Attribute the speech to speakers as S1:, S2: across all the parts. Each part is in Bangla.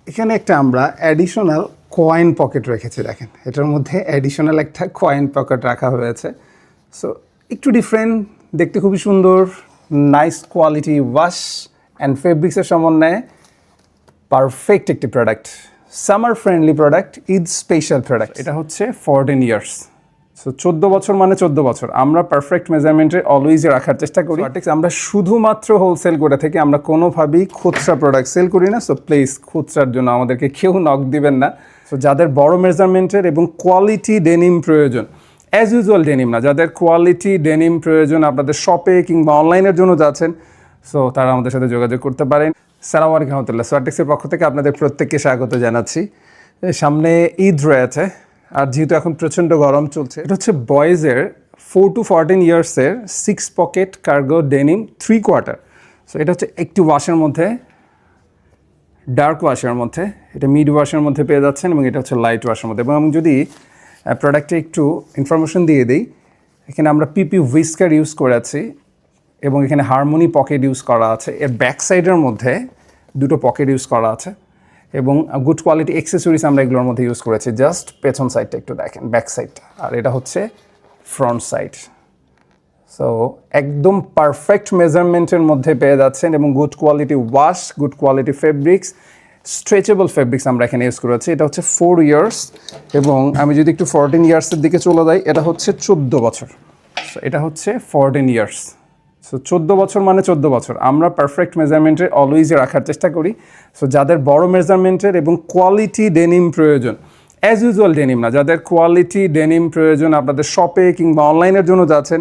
S1: এখানে একটা আমরা অ্যাডিশনাল কয়েন পকেট রেখেছি, দেখেন এটার মধ্যে অ্যাডিশনাল একটা কয়েন পকেট রাখা হয়েছে। সো একটু ডিফারেন্ট, দেখতে খুবই সুন্দর, নাইস কোয়ালিটি ওয়াশ অ্যান্ড ফেব্রিক্সের সমন্বয়ে পারফেক্ট একটি product, summer friendly product, Eid special product. এটা হচ্ছে 14 ইয়ার্স। সো 14 বছর মানে 14 বছর আমরা পারফেক্ট মেজারমেন্টে অলওয়েজ রাখার চেষ্টা করি। আমরা শুধুমাত্র হোলসেল করে থাকি, আমরা কোনোভাবেই খুচরা প্রোডাক্ট সেল করি না। সো প্লিজ খুচরার জন্য আমাদেরকে কেউ নক দিবেন না। সো যাদের বড় মেজারমেন্টের এবং কোয়ালিটি ডেনিম প্রয়োজন, অ্যাজ ইউজুয়াল ডেনিম না, যাদের কোয়ালিটি ডেনিম প্রয়োজন আপনাদের শপে কিংবা অনলাইনের জন্য যাচ্ছেন, সো তারা আমাদের সাথে যোগাযোগ করতে পারেন। সালাম আলাইকুম রহমতুল্লাহ। সোয়ারটেক্সের পক্ষ থেকে আপনাদের প্রত্যেককে স্বাগত জানাচ্ছি। সামনে ঈদ রয়েছে, আর যেহেতু এখন প্রচণ্ড গরম চলছে, এটা হচ্ছে বয়েজের 4 to 14 ইয়ার্সের 6 pocket cargo denim 3 quarter. So এটা হচ্ছে একটি ওয়াশের মধ্যে, ডার্ক ওয়াশের মধ্যে, এটা মিড ওয়াশের মধ্যে পেয়ে যাচ্ছেন, এবং এটা হচ্ছে লাইট ওয়াশের মধ্যে। এবং আমি যদি প্রোডাক্টে একটু ইনফরমেশন দিয়ে দিই, এখানে আমরা পিপি হুইস্কার ইউজ করেছি এবং এখানে হারমোনি পকেট ইউজ করা আছে। এর ব্যাক সাইডের মধ্যে দুটো পকেট ইউজ করা আছে এবং গুড কোয়ালিটি অ্যাক্সেসরিজ আমরা এগুলোর মধ্যে ইউজ করেছি। জাস্ট পেছন সাইডটা একটু দেখেন, ব্যাক সাইডটা, আর এটা হচ্ছে ফ্রন্ট সাইড। সো একদম পারফেক্ট মেজারমেন্টের মধ্যে পেয়ে যাচ্ছেন এবং good quality wash, good quality fabrics, stretchable fabrics আমরা এখানে ইউজ করেছি। এটা হচ্ছে 4 ইয়ার্স, এবং আমি যদি একটু 14 ইয়ার্সের দিকে চলে যাই, এটা হচ্ছে 14 বছর। সো এটা হচ্ছে 14 ইয়ার্স। সো 14 বছর মানে 14 বছর আমরা পারফেক্ট মেজারমেন্টে অলওয়েজ রাখার চেষ্টা করি। সো যাদের বড় মেজারমেন্টের এবং কোয়ালিটি ডেনিম প্রয়োজন, অ্যাজ ইউজুয়াল ডেনিম না, যাদের কোয়ালিটি ডেনিম প্রয়োজন আপনাদের শপে কিংবা অনলাইনের জন্য যাচ্ছেন,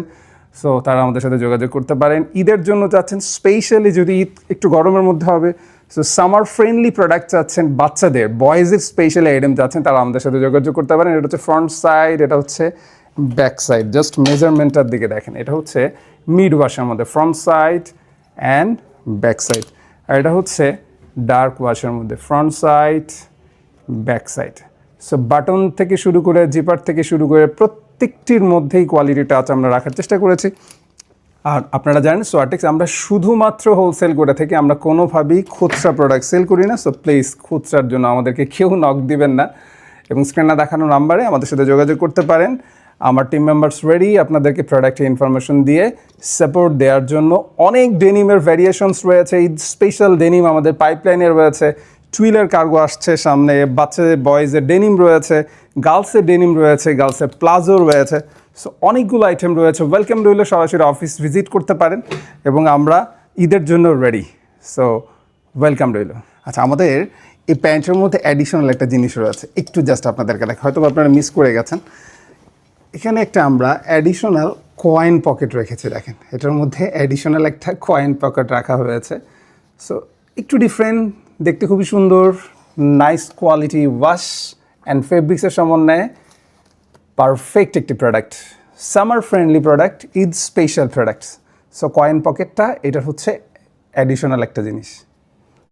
S1: সো তারা আমাদের সাথে যোগাযোগ করতে পারেন। ঈদের জন্য চাচ্ছেন, স্পেশালি যদি ঈদ একটু গরমের মধ্যে হবে, সো সামার ফ্রেন্ডলি প্রোডাক্ট চাচ্ছেন, বাচ্চাদের বয়েজের স্পেশালি আইটেম চাচ্ছেন, তারা আমাদের সাথে যোগাযোগ করতে পারেন। এটা হচ্ছে ফ্রন্ট সাইড, এটা হচ্ছে ব্যাক সাইড। জাস্ট মেজারমেন্টটার দিকে দেখেন, এটা হচ্ছে মিড ওয়াশের মধ্যে, front side and back side. আর এটা হচ্ছে ডার্ক ওয়াশের মধ্যে, front side, back side. So button থেকে শুরু করে, জিপার থেকে শুরু করে প্রত্যেকটির মধ্যেই কোয়ালিটি টাচ আমরা রাখার চেষ্টা করেছি। আর আপনারা জানেন সোয়ারটেক্স আমরা শুধুমাত্র হোলসেল করে থাকি, আমরা কোনোভাবেই খুচরা প্রোডাক্ট সেল করি না। সো প্লিজ খুচরার জন্য আমাদেরকে কেউ নক দিবেন না, এবং স্ক্রিনে দেখানো নাম্বারে আমাদের সাথে যোগাযোগ করতে পারেন। আমার টিম মেম্বার্স রেডি আপনাদেরকে প্রোডাক্টের ইনফরমেশন দিয়ে সাপোর্ট দেওয়ার জন্য। অনেক ডেনিমের ভ্যারিয়েশনস রয়েছে, ঈদ স্পেশাল ডেনিম আমাদের পাইপলাইনে রয়েছে, টুইলের কার্গো আসছে সামনে, বাচ্চাদের বয়েজের ডেনিম রয়েছে, গার্লসের ডেনিম রয়েছে, গার্লসের প্লাজো রয়েছে। সো অনেকগুলো আইটেম রয়েছে। ওয়েলকাম রইলে সরাসরি অফিস ভিজিট করতে পারেন, এবং আমরা ঈদের জন্য রেডি। সো ওয়েলকাম রইল। আচ্ছা, আমাদের এই প্যান্টের মধ্যে অ্যাডিশনাল একটা জিনিস রয়েছে, একটু জাস্ট আপনাদেরকে দেখা, হয়তো আপনারা মিস করে গেছেন। এখানে একটা আমরা অ্যাডিশনাল কয়েন পকেট রেখেছি, দেখেন এটার মধ্যে অ্যাডিশনাল একটা কয়েন পকেট রাখা হয়েছে। সো একটু ডিফারেন্ট, দেখতে খুবই সুন্দর, নাইস কোয়ালিটি ওয়াশ অ্যান্ড ফেব্রিক্সের সমন্বয়ে পারফেক্ট একটি product, summer friendly product, Eid special products. So coin পকেটটা এটার হচ্ছে অ্যাডিশনাল একটা জিনিস।